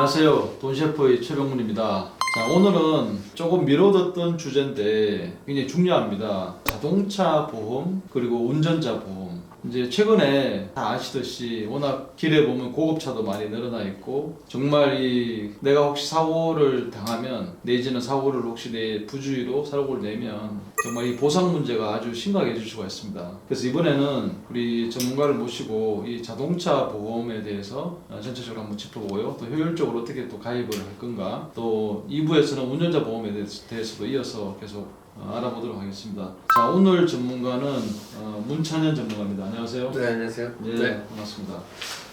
안녕하세요. 돈셰프의 최병문입니다. 자, 오늘은 조금 미뤄뒀던 주제인데 굉장히 중요합니다. 자동차 보험 그리고 운전자 보험. 이제 최근에 다 아시듯이 워낙 길에 보면 고급차도 많이 늘어나 있고 정말 내가 혹시 사고를 당하면 내지는 사고를 혹시 내 부주의로 사고를 내면 정말 이 보상 문제가 아주 심각해질 수가 있습니다. 그래서 이번에는 우리 전문가를 모시고 이 자동차 보험에 대해서 전체적으로 한번 짚어보고요. 또 효율적으로 어떻게 또 가입을 할 건가, 또 2부에서는 운전자 보험에 대해서도 이어서 계속 알아보도록 하겠습니다. 자, 오늘 전문가는 문찬현 전문가입니다. 안녕하세요. 네, 안녕하세요. 네, 반갑습니다.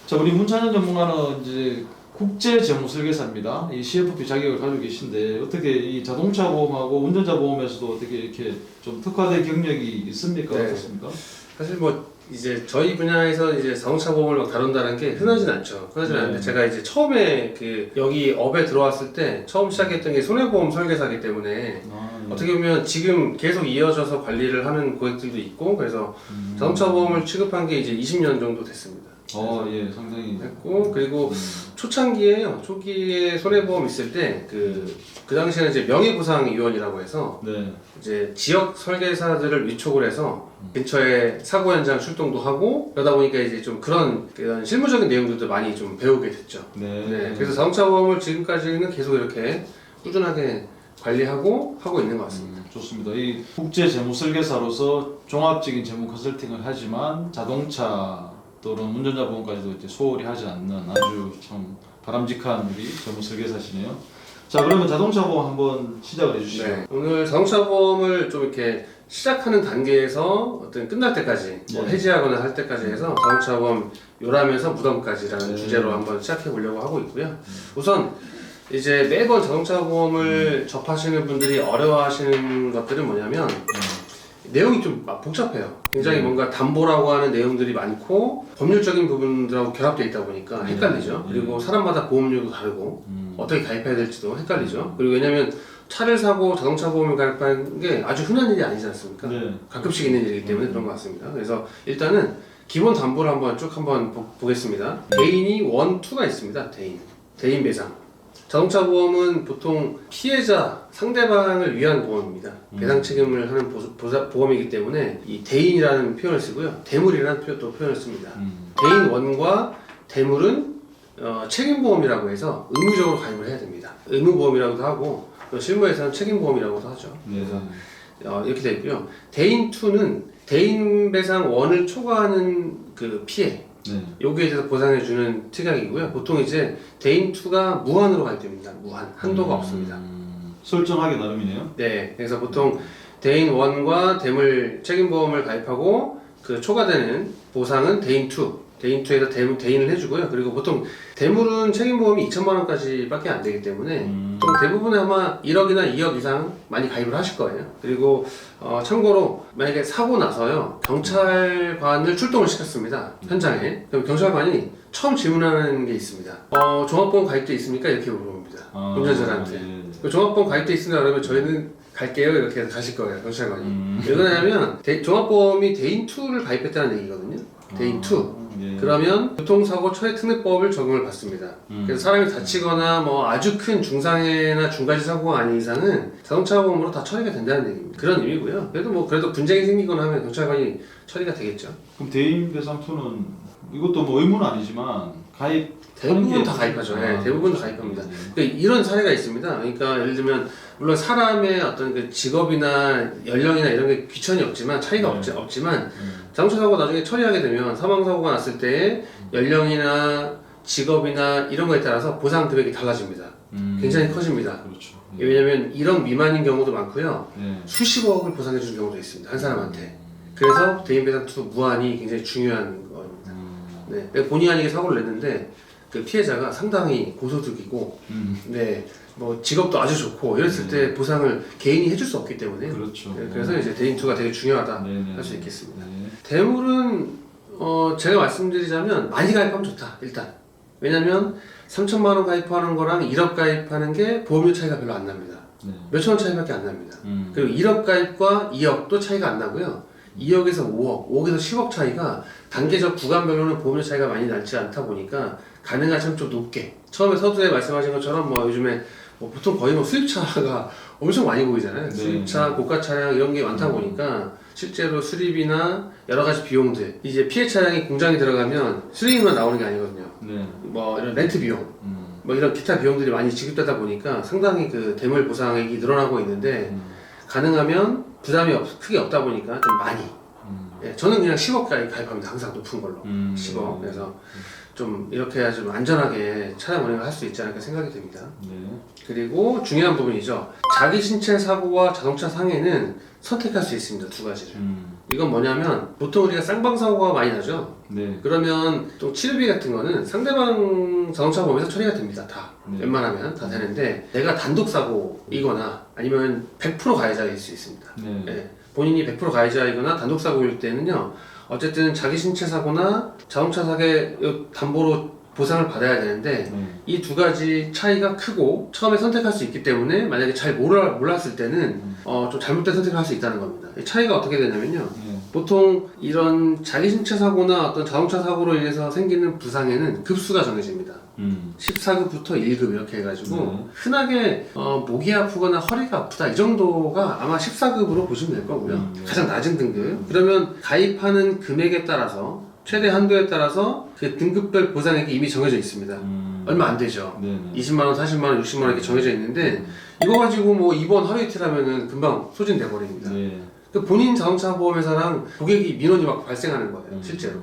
자, 우리 문찬현 전문가는 이제 국제재무설계사입니다. 이 CFP 자격을 가지고 계신데 어떻게 이 자동차 보험하고 운전자 보험에서도 어떻게 이렇게 좀 특화된 경력이 있습니까? 네. 어떻습니까? 사실 뭐 이제 저희 분야에서 이제 자동차 보험을 막 다룬다는 게 흔하진 않죠. 흔하진 않은데 제가 이제 처음에 여기 업에 들어왔을 때 처음 시작했던 게 손해보험 설계사이기 때문에 어떻게 보면 지금 계속 이어져서 관리를 하는 고객들도 있고, 그래서 자동차 보험을 취급한 게 이제 20년 정도 됐습니다. 예, 상당히 했고, 그리고 초창기에요. 초기에 손해보험 있을 때 그 당시에는 이제 명예보상위원이라고 해서 네. 이제 지역 설계사들을 위촉을 해서 근처에 사고 현장 출동도 하고, 그러다 보니까 이제 좀 그런 실무적인 내용들도 많이 좀 배우게 됐죠. 네. 그래서 자동차 보험을 지금까지는 계속 이렇게 꾸준하게 관리하고 하고 있는 것 같습니다. 좋습니다. 이 국제재무설계사로서 종합적인 재무 컨설팅을 하지만 자동차 또는 운전자 보험까지도 이제 소홀히 하지 않는 아주 참 바람직한 우리 재무설계사시네요. 자, 그러면 자동차 보험 한번 시작을 해주시죠. 네. 오늘 자동차 보험을 좀 이렇게 시작하는 단계에서 어떤 끝날 때까지 뭐 해지하거나 할 때까지 해서 자동차 보험 요람에서 무덤까지라는 주제로 한번 시작해 보려고 하고 있고요. 우선 이제 매번 자동차 보험을 접하시는 분들이 어려워하시는 것들은 뭐냐면 내용이 좀 복잡해요. 굉장히 뭔가 담보라고 하는 내용들이 많고 법률적인 부분들하고 결합되어 있다 보니까 헷갈리죠. 그리고 사람마다 보험료도 다르고 어떻게 가입해야 될지도 헷갈리죠. 그리고 왜냐면 차를 사고 자동차 보험을 가입하는 게 아주 흔한 일이 아니지 않습니까? 네. 가끔씩 있는 일이기 때문에 그런 것 같습니다. 그래서 일단은 기본 담보를 한번 쭉 한번 보겠습니다. 대인이 1, 2가 있습니다. 대인 배상. 자동차 보험은 보통 피해자, 상대방을 위한 보험입니다. 배상 책임을 하는 보험이기 때문에 이 대인이라는 표현을 쓰고요. 대물이라는 표현을 씁니다. 대인 1과 대물은 책임보험이라고 해서 의무적으로 가입을 해야 됩니다. 의무보험이라고도 하고 또 실무에서는 책임보험이라고도 하죠. 그래서 이렇게 되어 있고요. 대인 2는 대인 배상 1을 초과하는 그 피해, 여기에 대해서 보상해주는 특약이고요. 보통 이제 대인 2가 무한으로 가입됩니다. 무한, 한도가 없습니다. 설정하기 나름이네요. 네, 그래서 보통 대인 1과 대물 책임보험을 가입하고 그 초과되는 보상은 대인 2에서 대인을 해주고요. 그리고 보통 대물은 책임보험이 2천만 원까지 밖에 안 되기 때문에 좀 대부분 아마 1억이나 2억 이상 많이 가입을 하실 거예요. 그리고 참고로 만약에 사고 나서요, 경찰관을 출동을 시켰습니다. 현장에. 그럼 경찰관이 처음 질문하는 게 있습니다. 종합보험 가입돼 있습니까? 이렇게 물어봅니다. 운전자한테. 종합보험 가입돼 있으냐 그러면 저희는 갈게요 이렇게 해서 가실 거예요, 경찰관이. 왜 그러냐면 종합보험이 대인 2를 가입했다는 얘기거든요. 대인 2. 그러면 교통사고 처해특례법을 적용을 받습니다. 그래서 사람이 다치거나 뭐 아주 큰 중상해나 중과실 사고가 아닌 이상은 자동차 보험으로 다 처리가 된다는 얘기입니다. 그런 의미고요. 그래도 분쟁이 생기거나 하면 경찰관이 처리가 되겠죠. 그럼 대인 배상 2는 이것도 뭐 의무는 아니지만 대부분 다 가입하죠. 네, 대부분 다 가입합니다. 그러니까 이런 사례가 있습니다. 그러니까 예를 들면 물론 사람의 어떤 그 직업이나 연령이나 이런 게 귀천이 없지만 차이가 없지만 자동차 사고 나중에 처리하게 되면 사망 사고가 났을 때 연령이나 직업이나 이런 거에 따라서 보상 금액이 달라집니다. 굉장히 커집니다. 그렇죠. 왜냐하면 1억 미만인 경우도 많고요. 수십억을 보상해 주는 경우도 있습니다. 한 사람한테. 그래서 대인 배상 2 무한이 굉장히 중요한 겁니다. 네, 본의 아니게 사고를 냈는데 그 피해자가 상당히 고소득이고, 뭐 직업도 아주 좋고 이랬을 때 보상을 개인이 해줄 수 없기 때문에. 그렇죠. 그래서 이제 대인 2가 되게 중요하다 할 수 있겠습니다. 대물은 제가 말씀드리자면 많이 가입하면 좋다. 일단 왜냐면 3천만 원 가입하는 거랑 1억 가입하는 게 보험료 차이가 별로 안 납니다. 몇천 원 차이밖에 안 납니다. 그리고 1억 가입과 2억도 차이가 안 나고요. 2억에서 5억, 5억에서 10억 차이가 단계적 구간별로는 보험료 차이가 많이 나지 않다 보니까 가능한 참 좀 높게 처음에 서두에 말씀하신 것처럼 뭐 요즘에 뭐 보통 거의 뭐 수입차가 엄청 많이 보이잖아요. 네. 수입차, 고가 차량 이런 게 많다 보니까 실제로 수리비나 여러 가지 비용들 이제 피해 차량이 공장에 들어가면 수리비만 나오는 게 아니거든요. 네. 뭐 이런 렌트 비용, 뭐 이런 기타 비용들이 많이 지급되다 보니까 상당히 그 대물 보상액이 늘어나고 있는데 가능하면 부담이 크게 없다 보니까 좀 많이. 예, 저는 그냥 10억까지 가입합니다. 항상 높은 걸로 10억. 그래서 좀 이렇게 해야 좀 안전하게 차량 운행을 할 수 있지 않을까 생각이 듭니다. 네. 그리고 중요한 부분이죠. 자기 신체 사고와 자동차 상해는 선택할 수 있습니다. 두 가지를. 이건 뭐냐면 보통 우리가 쌍방사고가 많이 나죠. 네. 그러면 또 치료비 같은 거는 상대방 자동차 보험에서 처리가 됩니다. 다. 네. 웬만하면 다 되는데 내가 단독 사고이거나 아니면 100% 가해자일 수 있습니다. 네. 예, 본인이 100% 가해자이거나 단독 사고일 때는요. 어쨌든 자기 신체 사고나 자동차 사고의 담보로 보상을 받아야 되는데 네. 이 두 가지 차이가 크고 처음에 선택할 수 있기 때문에 만약에 잘 몰랐을 때는 좀 잘못된 선택을 할 수 있다는 겁니다. 이 차이가 어떻게 되냐면요. 네. 보통 이런 자기 신체 사고나 어떤 자동차 사고로 인해서 생기는 부상에는 급수가 정해집니다. 14급부터 1급 이렇게 해가지고 흔하게 목이 아프거나 허리가 아프다 이 정도가 아마 14급으로 보시면 될 거고요. 가장 낮은 등급. 그러면 가입하는 금액에 따라서 최대 한도에 따라서 그 등급별 보상액이 이미 정해져 있습니다. 얼마 안 되죠. 네. 20만원, 40만원, 60만원 이렇게 정해져 있는데 이거 가지고 뭐 입원 하루 이틀 하면은 금방 소진돼 버립니다. 네. 그 본인 자동차 보험회사랑 고객이 민원이 막 발생하는 거예요, 실제로.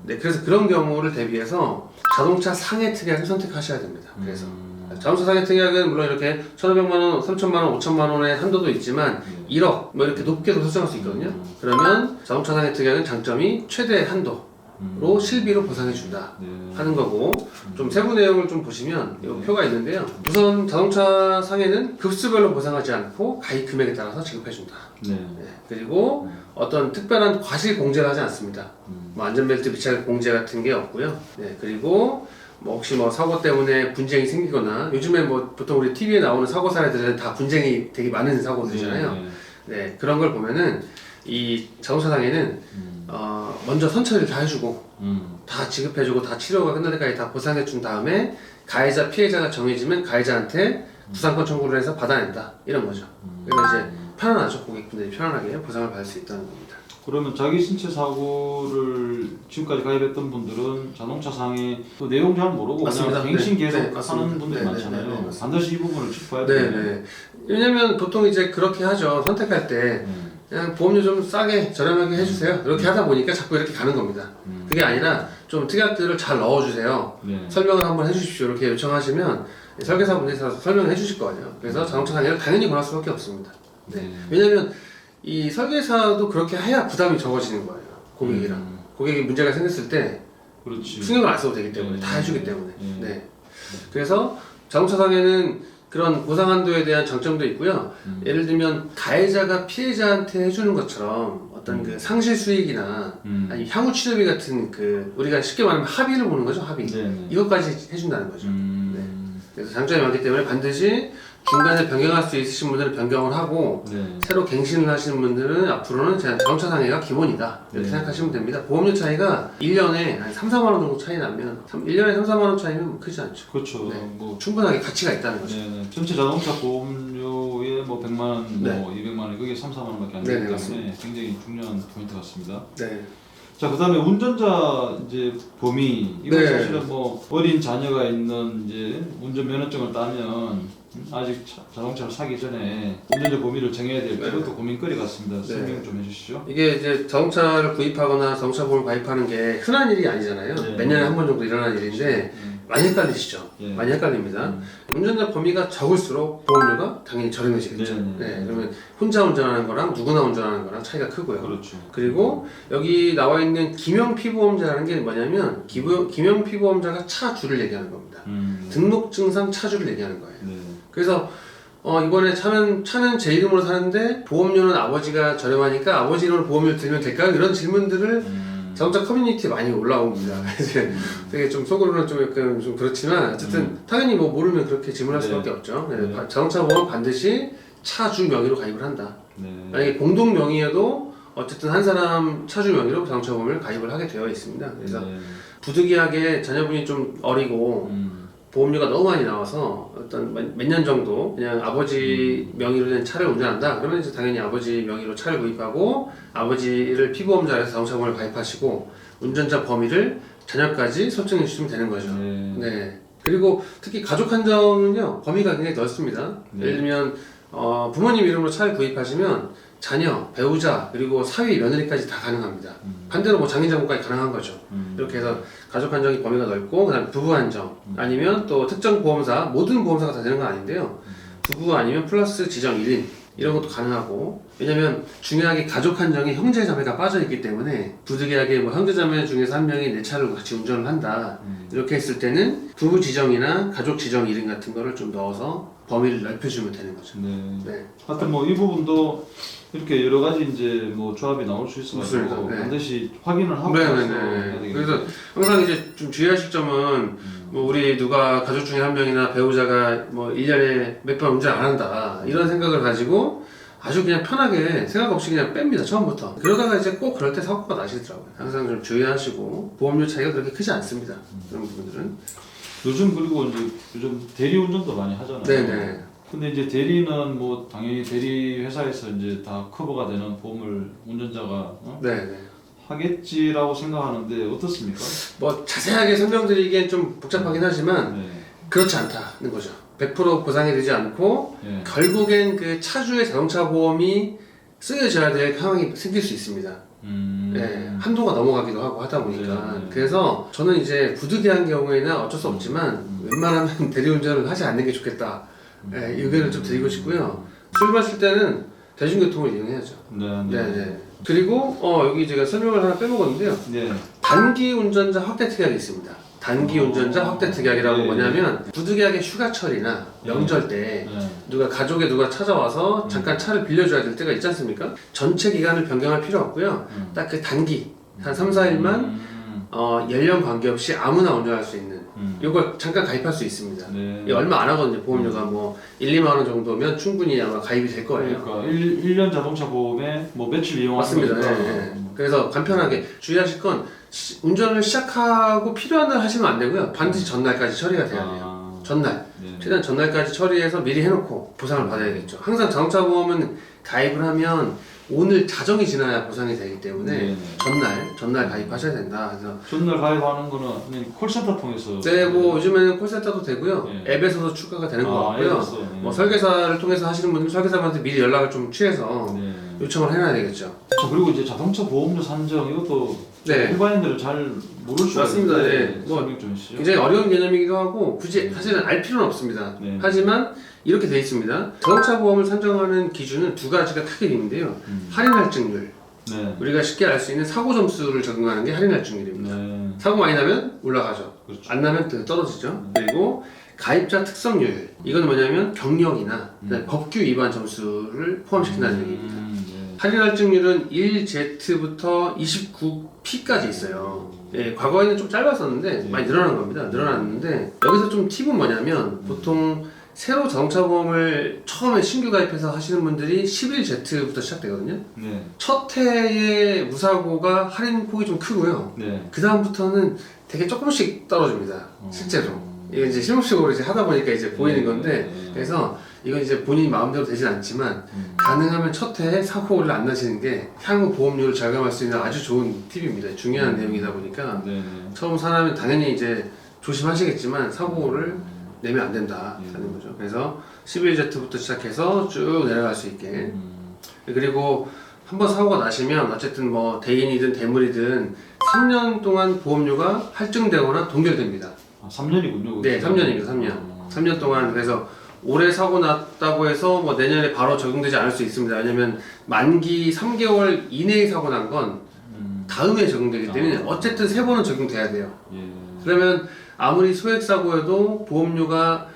네, 그래서 그런 경우를 대비해서 자동차 상해 특약을 선택하셔야 됩니다. 그래서 자동차 상해 특약은 물론 이렇게 1,500만원, 3,000만원, 5,000만원의 한도도 있지만 1억 뭐 이렇게 높게도 설정할 수 있거든요. 그러면 자동차 상해 특약은 장점이 최대 한도로 실비로 보상해준다 하는 거고 좀 세부 내용을 좀 보시면 이 표가 있는데요. 우선 자동차 상해는 급수별로 보상하지 않고 가입 금액에 따라서 지급해준다. 네. 네, 그리고 어떤 특별한 과실 공제를 하지 않습니다. 뭐 안전벨트 미착 공제 같은 게 없고요. 네, 그리고 뭐 혹시 뭐 사고 때문에 분쟁이 생기거나 요즘에 뭐 보통 우리 TV에 나오는 사고 사례들은 다 분쟁이 되게 많은 사고들이잖아요. 네, 그런 걸 보면은 이 자동차 상해는 먼저 선처리를 다 해주고 다 지급해주고 다 치료가 끝날 때까지 다 보상해준 다음에 가해자 피해자가 정해지면 가해자한테 구상권 청구를 해서 받아낸다 이런 거죠. 그래서 이제 편안하죠. 고객분들이 편안하게 보상을 받을 수 있다는 겁니다. 그러면 자기 신체 사고를 지금까지 가입했던 분들은 자동차 상해 그 내용 잘 모르고 맞습니다. 그냥 갱신 네. 계속 네, 맞습니다. 하는 분들이 네, 많잖아요. 네, 네, 네, 반드시 이 부분을 짚어야 돼요. 네네. 왜냐면 보통 이제 그렇게 하죠. 선택할 때 그냥 보험료 좀 싸게 저렴하게 해주세요. 이렇게 하다 보니까 자꾸 이렇게 가는 겁니다. 그게 아니라 좀 특약들을 잘 넣어주세요. 네. 설명을 한번 해주십시오. 이렇게 요청하시면 설계사분들이 설명을 해주실 거예요. 그래서 자동차 상해를 당연히 권할 수밖에 없습니다. 네. 왜냐면 이 설계사도 그렇게 해야 부담이 적어지는 거예요. 고객이랑. 고객이 문제가 생겼을 때 그렇지. 신경을 안 써도 되기 때문에 다 해주기 때문에. 네. 그래서 자동차 상해는 그런 보상 한도에 대한 장점도 있고요. 예를 들면 가해자가 피해자한테 해주는 것처럼 어떤 그 상실 수익이나 아니 향후 치료비 같은 그 우리가 쉽게 말하면 합의를 보는 거죠. 합의. 이것까지 해준다는 거죠. 네. 그래서 장점이 많기 때문에 반드시 중간에 변경할 수 있으신 분들은 변경을 하고 새로 갱신을 하시는 분들은 앞으로는 자동차 상해가 기본이다 이렇게 생각하시면 됩니다. 보험료 차이가 1년에 한 3, 4만 원 정도 차이 나면 1년에 3, 4만 원 차이면 크지 않죠. 그렇죠. 네. 뭐 충분하게 가치가 있다는 거죠. 전체 자동차 보험료에 뭐 100만 원, 뭐 200만 원 그게 3, 4만 원밖에 안 되기 때문에 맞습니다. 굉장히 중요한 포인트 같습니다. 네. 자, 그다음에 운전자 이제 범위 이거 네. 사실은 뭐 어린 자녀가 있는 이제 운전 면허증을 따면 아직 자동차를 사기 전에 운전자 범위를 정해야 될 이것도 고민거리 같습니다. 설명 좀 해주시죠. 이게 이제 자동차를 구입하거나 자동차 보험을 가입하는 게 흔한 일이 아니잖아요. 몇 년에 한 번 정도 일어나는 일인데 많이 헷갈리시죠? 많이 헷갈립니다. 운전자 범위가 적을수록 보험료가 당연히 저렴해지겠죠. 그러면 혼자 운전하는 거랑 누구나 운전하는 거랑 차이가 크고요. 그렇죠. 그리고 여기 나와 있는 기명 피보험자라는 게 뭐냐면 기명 피보험자가 차주를 얘기하는 겁니다. 등록증상 차주를 얘기하는 거예요. 그래서 이번에 차는 제 이름으로 사는데 보험료는 아버지가 저렴하니까 아버지 이름으로 보험료를 들면 될까요? 이런 질문들을 자동차 커뮤니티에 많이 올라옵니다. 이제 되게 좀 속으로는 좀 약간 좀 그렇지만 어쨌든 당연히 뭐 모르면 그렇게 질문할 수밖에 없죠. 자동차 보험은 반드시 차주 명의로 가입을 한다. 만약에 공동 명의여도 어쨌든 한 사람 차주 명의로 자동차 보험을 가입을 하게 되어 있습니다. 그래서 부득이하게 자녀분이 좀 어리고 보험료가 너무 많이 나와서 어떤 몇 년 정도 그냥 아버지 명의로 된 차를 운전한다. 그러면 이제 당연히 아버지 명의로 차를 구입하고 아버지를 피보험자에서 자동차 보험을 가입하시고 운전자 범위를 자녀까지 설정해 주시면 되는 거죠. 네. 그리고 특히 가족 한정은요 범위가 굉장히 넓습니다. 예를 들면 부모님 이름으로 차를 구입하시면 자녀, 배우자, 그리고 사위, 며느리까지 다 가능합니다. 반대로 뭐 장인장모까지 가능한 거죠. 이렇게 해서 가족 한정이 범위가 넓고, 그다음 부부 한정, 아니면 또 특정 보험사, 모든 보험사가 다 되는 건 아닌데요. 부부 아니면 플러스 지정 1인 이런 것도 가능하고, 왜냐면 중요하게 가족 한정에 형제 자매가 빠져 있기 때문에 부득이하게 뭐 형제 자매 중에서 한 명이 내 차를 같이 운전을 한다 이렇게 했을 때는 부부 지정이나 가족 지정 1인 같은 거를 좀 넣어서 범위를 넓혀주면 되는 거죠. 네. 하여튼 뭐 이 부분도 이렇게 여러 가지 이제 뭐 조합이 나올 수 있어가지고 반드시 확인을 하고 해야 되겠네요. 그래서 항상 이제 좀 주의하실 점은 뭐 우리 누가 가족 중에 한 명이나 배우자가 뭐 1년에 몇 번 운전 안 한다 이런 생각을 가지고 아주 그냥 편하게 생각 없이 그냥 뺍니다 처음부터. 그러다가 이제 꼭 그럴 때 사고가 나시더라고요. 항상 좀 주의하시고 보험료 차이가 그렇게 크지 않습니다. 그런 부분들은. 요즘 그리고 이제 요즘 대리 운전도 많이 하잖아요. 네네. 근데 이제 대리는 뭐 당연히 대리 회사에서 이제 다 커버가 되는 보험을 운전자가 네네. 하겠지라고 생각하는데 어떻습니까? 뭐 자세하게 설명드리기엔 좀 복잡하긴 하지만 그렇지 않다는 거죠. 100% 보상이 되지 않고 결국엔 그 차주의 자동차 보험이 쓰여져야 될 상황이 생길 수 있습니다. 네, 한도가 넘어가기도 하고 하다 보니까 그래서 저는 이제 부득이한 경우에는 어쩔 수 없지만 웬만하면 대리운전을 하지 않는 게 좋겠다. 네, 의견을 좀 드리고 싶고요. 술 마실 때는 대중교통을 이용해야죠. 네. 그리고 여기 제가 설명을 하나 빼먹었는데요. 단기 운전자 확대 특약이 있습니다. 단기 운전자 확대 특약이라고 뭐냐면 부득이하게 휴가철이나 명절 때 누가 가족에 누가 찾아와서 잠깐 차를 빌려줘야 될 때가 있지 않습니까? 전체 기간을 변경할 필요 없고요. 딱 그 단기 한 3, 4일만 연령 관계없이 아무나 운전할 수 있는 이걸 잠깐 가입할 수 있습니다. 이게 얼마 안 하거든요. 보험료가 뭐 1, 2만 원 정도면 충분히 아마 가입이 될 거예요. 그러니까 1년 자동차 보험에 뭐 며칠 이용하는 맞습니다. 그래서 간편하게 주의하실 건 운전을 시작하고 필요한 날 하시면 안 되고요. 반드시 전날까지 처리가 돼야 돼요. 전날. 최대한 전날까지 처리해서 미리 해놓고 보상을 받아야겠죠. 항상 자동차 보험은 가입을 하면 오늘 자정이 지나야 보상이 되기 때문에 전날 가입하셔야 된다. 그래서 전날 가입하는 거는 그냥 콜센터 통해서 뭐 요즘에는 콜센터도 되고요. 앱에서도 추가가 되는 것 같고요. 뭐 설계사를 통해서 하시는 분들은 설계사한테 미리 연락을 좀 취해서 요청을 해놔야 되겠죠. 자, 그리고 이제 자동차 보험료 산정 이것도 일반인들은 잘 모를 수가 있는데 뭐 굉장히 어려운 개념이기도 하고 굳이 사실은 알 필요는 없습니다. 하지만 이렇게 되어 있습니다. 자동차 보험을 산정하는 기준은 두 가지가 크게 있는데요. 할인 할증률. 우리가 쉽게 알 수 있는 사고 점수를 적용하는 게 할인 할증률입니다. 사고 많이 나면 올라가죠. 안 나면 떨어지죠. 그리고 가입자 특성률. 이건 뭐냐면 경력이나 법규 위반 점수를 포함시킨다는 얘기입니다. 할인 할증률은 1Z부터 29P까지 있어요. 과거에는 좀 짧았었는데 많이 늘어난 겁니다. 늘어났는데 여기서 좀 팁은 뭐냐면 보통 새로 자동차 보험을 처음에 신규 가입해서 하시는 분들이 11Z부터 시작되거든요. 첫 해의 무사고가 할인 폭이 좀 크고요. 그 다음부터는 되게 조금씩 떨어집니다. 실제로. 이게 이제 실무식으로 이제 하다 보니까 이제 보이는 건데, 그래서 이건 이제 본인 마음대로 되진 않지만, 가능하면 첫 해에 사고를 안 나시는 게 향후 보험료를 절감할 수 있는 아주 좋은 팁입니다. 중요한 내용이다 보니까, 처음 사람은 당연히 이제 조심하시겠지만, 사고를 내면 안 된다 하는 거죠. 그래서 11Z부터 시작해서 쭉 내려갈 수 있게. 그리고 한번 사고가 나시면 어쨌든 뭐 대인이든 대물이든 3년 동안 보험료가 할증되거나 동결됩니다. 3년이군요. 네, 3년입니다. 3년 동안. 그래서 올해 사고 났다고 해서 뭐 내년에 바로 적용되지 않을 수 있습니다. 왜냐면 만기 3개월 이내에 사고 난 건 다음에 적용되기 때문에 어쨌든 3번은 적용돼야 돼요. 그러면 아무리 소액 사고여도 보험료가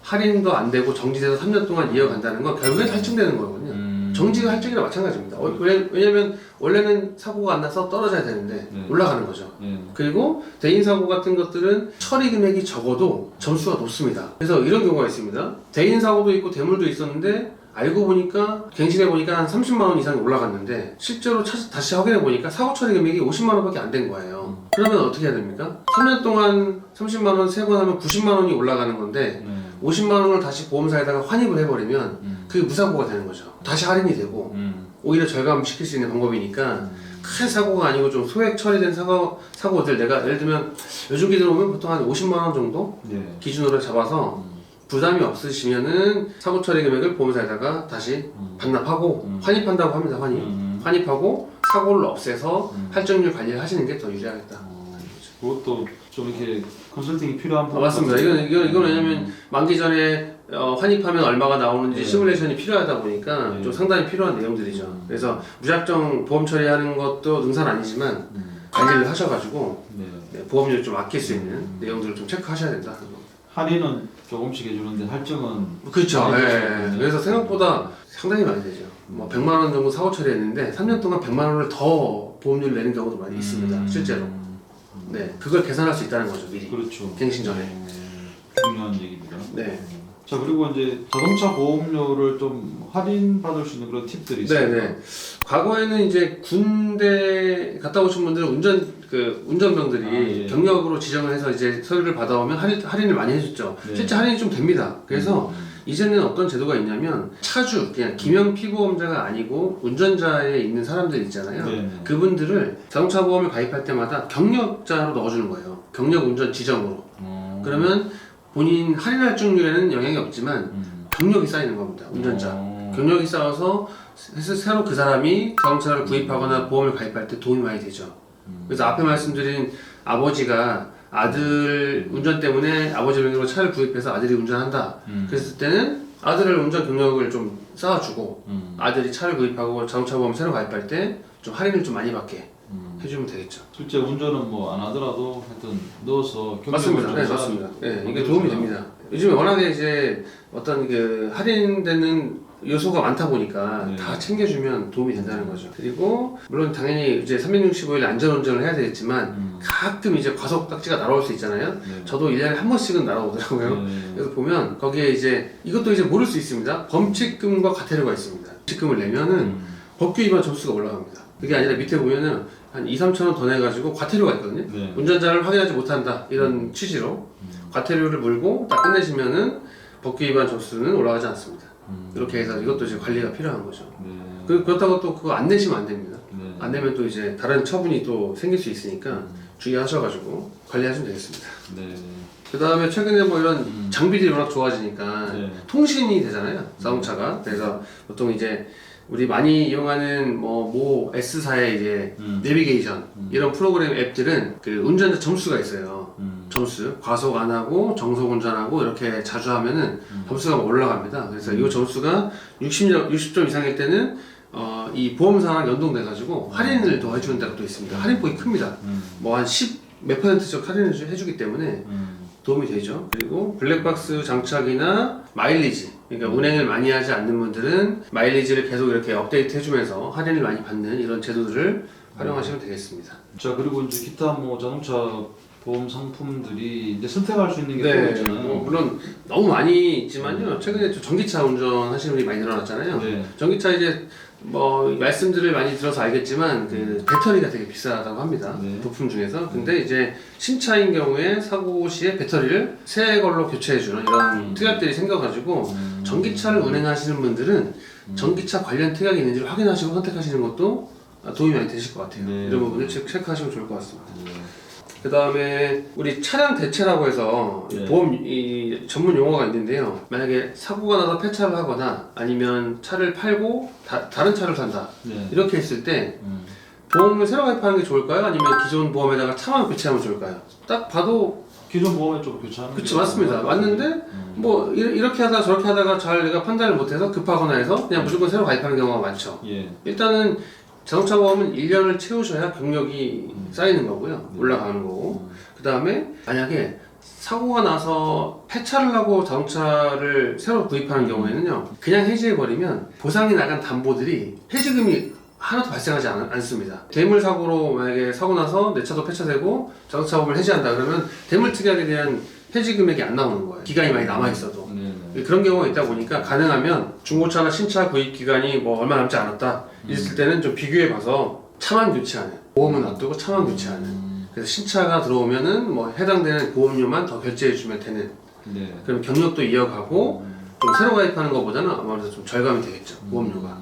할인도 안 되고 정지돼서 3년 동안 이어간다는 건 결국엔 할증되는 거거든요. 정지가 할증이랑 마찬가지입니다. 왜냐면 원래는 사고가 안 나서 떨어져야 되는데 올라가는 거죠. 그리고 대인 사고 같은 것들은 처리 금액이 적어도 점수가 높습니다. 그래서 이런 경우가 있습니다. 대인 사고도 있고 대물도 있었는데 알고 보니까 갱신해 보니까 한 30만 원 이상이 올라갔는데 실제로 다시 확인해 보니까 사고 처리 금액이 50만 원밖에 안 된 거예요. 그러면 어떻게 해야 됩니까? 3년 동안 30만 원 세 번 하면 90만 원이 올라가는 건데 50만 원을 다시 보험사에다가 환입을 해버리면 그게 무사고가 되는 거죠. 다시 할인이 되고 오히려 절감시킬 수 있는 방법이니까 큰 사고가 아니고 좀 소액 처리된 사고들 내가 예를 들면 요즘 기준 오면 보통 한 50만 원 정도 기준으로 잡아서 부담이 없으시면은 사고 처리 금액을 보험사에다가 다시 반납하고 환입한다고 합니다. 환입하고 사고를 없애서 할증률 관리를 하시는 게 더 유리하겠다. 그것도 좀 이렇게 컨설팅이 필요한 부분. 맞습니다. 이건 왜냐면 만기 전에 환입하면 얼마가 나오는지 시뮬레이션이 필요하다 보니까 좀 상당히 필요한 내용들이죠. 그래서 무작정 보험 처리하는 것도 능사는 아니지만 관리를 하셔가지고 보험료를 좀 아낄 수 있는 내용들을 좀 체크하셔야 된다. 할인은 조금씩 해주는데 할증은 그렇죠. 많이 예. 해주시거든요. 그래서 생각보다 상당히 많이 되죠. 뭐 100만 원 정도 사고 처리했는데 3년 동안 100만 원을 더 보험료를 내는 경우도 많이 있습니다. 실제로. 네, 그걸 계산할 수 있다는 거죠, 미리. 그렇죠. 갱신 전에. 중요한 얘기입니다. 네. 자, 그리고 이제 자동차 보험료를 좀 할인 받을 수 있는 그런 팁들이 있어요. 네네. 과거에는 이제 군대 갔다 오신 분들은 운전병들이 경력으로 지정을 해서 이제 서류를 받아오면 할인을 많이 해줬죠. 실제 할인이 좀 됩니다. 그래서 이제는 어떤 제도가 있냐면 차주, 그냥 김영 피보험자가 아니고 운전자에 있는 사람들 있잖아요. 그분들을 자동차 보험을 가입할 때마다 경력자로 넣어주는 거예요. 경력 운전 지정으로. 그러면 본인 할인 할증률에는 영향이 없지만 경력이 쌓이는 겁니다. 운전자. 경력이 쌓여서 새로 그 사람이 자동차를 구입하거나 보험을 가입할 때 도움이 많이 되죠. 그래서 앞에 말씀드린 아버지가 아들 운전 때문에 아버지 명의로 차를 구입해서 아들이 운전한다. 그랬을 때는 아들을 운전 경력을 좀 쌓아주고 아들이 차를 구입하고 자동차 보험 새로 가입할 때 좀 할인을 좀 많이 받게 해주면 되겠죠. 실제 운전은 뭐 안 하더라도 하여튼 넣어서 경력을 맞습니다. 좀 네, 쌓아- 맞습니다. 네, 이게 도움이 됩니다. 요즘에 워낙에 이제 어떤 그 할인되는 요소가 많다 보니까 다 챙겨주면 도움이 된다는 거죠. 그리고 물론 당연히 이제 365일 안전운전을 해야 되겠지만 가끔 이제 과속 딱지가 날아올 수 있잖아요. 저도 1년에 한 번씩은 날아오더라고요. 그래서 보면 거기에 이제 이것도 이제 모를 수 있습니다. 범칙금과 과태료가 있습니다. 범칙금을 내면은 법규 위반 점수가 올라갑니다. 그게 아니라 밑에 보면은 한 2, 3천 원 더 내가지고 과태료가 있거든요. 운전자를 확인하지 못한다 이런 취지로 과태료를 물고 딱 끝내시면은 법규 위반 점수는 올라가지 않습니다. 이렇게 해서 이것도 이제 관리가 필요한 거죠. 그렇다고 또 그거 안 내시면 안 됩니다. 안 내면 또 이제 다른 처분이 또 생길 수 있으니까 주의하셔가지고 관리하시면 되겠습니다. 그 다음에 최근에 뭐 이런 장비들이 워낙 좋아지니까 통신이 되잖아요. 자동차가. 그래서 보통 이제 우리 많이 이용하는 모 S사의 이제 내비게이션 이런 프로그램 앱들은 그 운전자 점수가 있어요. 점수 과속 안 하고 정속 운전하고 이렇게 자주 하면은 점수가 올라갑니다. 그래서 이 점수가 60점 이상일 때는 이 보험사랑 연동돼 가지고 할인을 더 해주는 데가 또 있습니다. 할인폭이 큽니다. 뭐 한 10 몇 %씩 할인을 해주기 때문에 도움이 되죠. 그리고 블랙박스 장착이나 마일리지, 그러니까 운행을 많이 하지 않는 분들은 마일리지를 계속 이렇게 업데이트 해주면서 할인을 많이 받는 이런 제도들을 활용하시면 되겠습니다. 자, 그리고 이제 기타 뭐 자동차 보험 상품들이 이제 선택할 수 있는 게 또 네, 있잖아요. 뭐 물론 너무 많이 있지만요. 최근에 좀 전기차 운전하시는 분이 많이 늘어났잖아요. 전기차 이제 뭐 말씀들을 많이 들어서 알겠지만 그 배터리가 되게 비싸다고 합니다. 부품 중에서. 근데 이제 신차인 경우에 사고 시에 배터리를 새 걸로 교체해주는 이런 특약들이 생겨가지고 전기차를 운행하시는 분들은 전기차 관련 특약이 있는지를 확인하시고 선택하시는 것도 도움이 많이 되실 것 같아요. 이런 부분을 체크하시면 좋을 것 같습니다. 그 다음에 우리 차량 대체라고 해서 보험 이 전문 용어가 있는데요. 만약에 사고가 나서 폐차를 하거나 아니면 차를 팔고 다른 차를 산다 이렇게 했을 때 보험을 새로 가입하는 게 좋을까요? 아니면 기존 보험에다가 차만 교체하면 좋을까요? 딱 봐도 기존 보험에 좀 교체하는 그치 맞습니다. 맞는데 뭐 이렇게 하다가 저렇게 하다가 잘 내가 판단을 못해서 급하거나 해서 그냥 무조건 새로 가입하는 경우가 많죠. 일단은 자동차 보험은 1년을 채우셔야 경력이 쌓이는 거고요. 올라가는 거고. 그 다음에 만약에 사고가 나서 폐차를 하고 자동차를 새로 구입하는 경우에는요. 그냥 해지해버리면 보상이 나간 담보들이 해지금이 하나도 발생하지 않습니다. 대물 사고로 만약에 사고 나서 내 차도 폐차되고 자동차 보험을 해지한다 그러면 대물 특약에 대한 해지 금액이 안 나오는 거예요. 기간이 많이 남아 있어도. 그런 경우가 있다 보니까 가능하면 중고차나 신차 구입 기간이 뭐 얼마 남지 않았다 있을 때는 좀 비교해 봐서 차만 교체하는, 보험은 놔두고 차만 교체하는. 그래서 신차가 들어오면은 뭐 해당되는 보험료만 더 결제해 주면 되는. 네. 그럼 경력도 이어가고 좀 새로 가입하는 것보다는 아무래도 좀 절감이 되겠죠, 보험료가.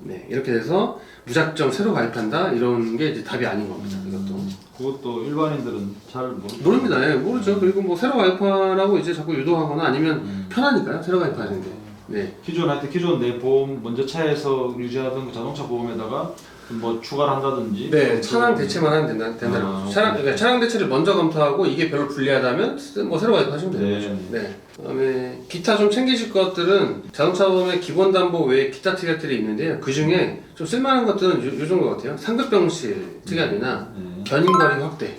네, 이렇게 돼서 무작정 새로 가입한다 이런 게 이제 답이 아닌 겁니다. 이것도. 그것도 일반인들은 잘 모릅니다. 예, 모르죠. 그리고 뭐 새로 가입하라고 이제 자꾸 유도하거나 아니면 편하니까요, 새로 가입하는 게. 네. 기존 내 보험 먼저 차에서 유지하던 그 자동차 보험에다가 뭐 추가를 한다든지. 네, 차량 대체만 하면 된다는 거죠. 그러니까 차량 대체를 먼저 검토하고 이게 별로 불리하다면 뭐 새로 가입하시면 되는 거죠. 네. 그다음에 기타 좀 챙기실 것들은 자동차 보험의 기본 담보 외에 기타 특약들이 있는데요. 그 중에 좀 쓸만한 것들은 요 정도 같아요. 상급병실 특약이나 견인거리 확대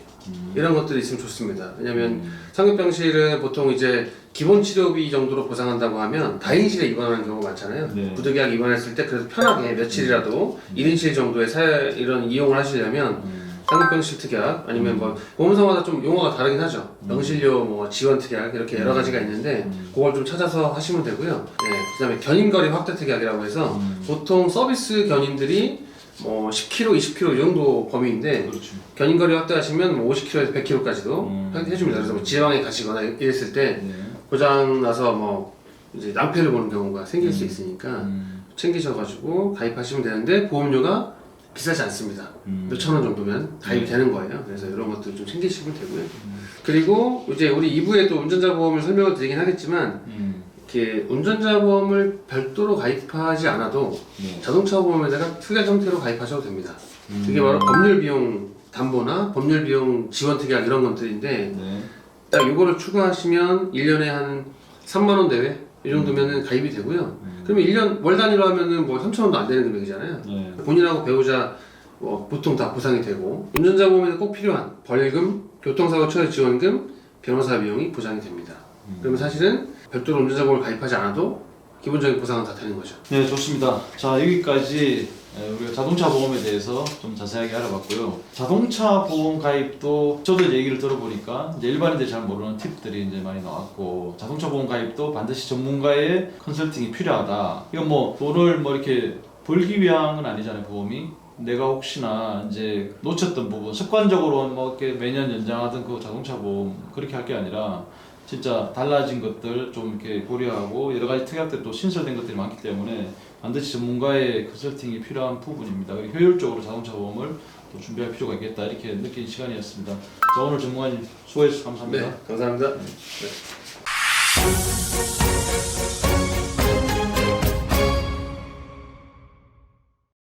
이런 것들이 있으면 좋습니다. 왜냐면 상급병실은 보통 이제 기본 치료비 정도로 보상한다고 하면 다인실에 입원하는 경우가 많잖아요. 네. 구독약 입원했을 때 그래도 편하게 며칠이라도 1인실 정도의 이런 이용을 하시려면 상급병실 특약 아니면 뭐 보험사마다 좀 용어가 다르긴 하죠. 병실료 뭐 지원 특약 이렇게 여러 가지가 있는데 그걸 좀 찾아서 하시면 되고요. 네, 그다음에 견인거리 확대 특약이라고 해서 보통 서비스 견인들이 뭐 10km, 20km 이 정도 범위인데 그렇죠. 견인거리 확대하시면 뭐 50km에서 100km까지도 해줍니다. 그래서 뭐 지방에 가시거나 이랬을 때 고장 나서 뭐 이제 낭패를 보는 경우가 생길 수 있으니까 챙기셔가지고 가입하시면 되는데 보험료가 비싸지 않습니다. 몇천 원 정도면 가입이 되는 거예요. 그래서 이런 것들 좀 챙기시면 되고요. 그리고 이제 우리 2부에 또 운전자 보험을 설명을 드리긴 하겠지만 이렇게 운전자 보험을 별도로 가입하지 않아도 자동차 보험에다가 특약 형태로 가입하셔도 됩니다. 그게 바로 법률 비용 담보나 법률 비용 지원 특약 이런 것들인데 딱 이거를 추가하시면 1년에 한 3만 원 내외 이 정도면은 가입이 되고요. 그러면 1년 월 단위로 하면은 뭐 3,000원도 안 되는 금액이잖아요. 본인하고 배우자 뭐 보통 다 보상이 되고 운전자 보험에는 꼭 필요한 벌금, 교통사고 처리 지원금, 변호사 비용이 보장이 됩니다. 그러면 사실은 별도로 운전자 보험을 가입하지 않아도 기본적인 보상은 다 되는 거죠. 네, 좋습니다. 자, 여기까지 우리가 자동차 보험에 대해서 좀 자세하게 알아봤고요. 자동차 보험 가입도 저도 이제 얘기를 들어보니까 이제 일반인들이 잘 모르는 팁들이 이제 많이 나왔고, 자동차 보험 가입도 반드시 전문가의 컨설팅이 필요하다. 이건 뭐 돈을 뭐 이렇게 벌기 위한 건 아니잖아요, 보험이. 내가 혹시나 이제 놓쳤던 부분, 습관적으로 뭐 이렇게 매년 연장하던 그 자동차 보험 그렇게 할 게 아니라 진짜 달라진 것들 좀 이렇게 고려하고 여러 가지 특약들 또 신설된 것들이 많기 때문에 반드시 전문가의 컨설팅이 필요한 부분입니다. 그리고 효율적으로 자동차 보험을 또 준비할 필요가 있겠다 이렇게 느낀 시간이었습니다. 자, 오늘 전문가님 수고해 주셔서 감사합니다. 네, 감사합니다. 네.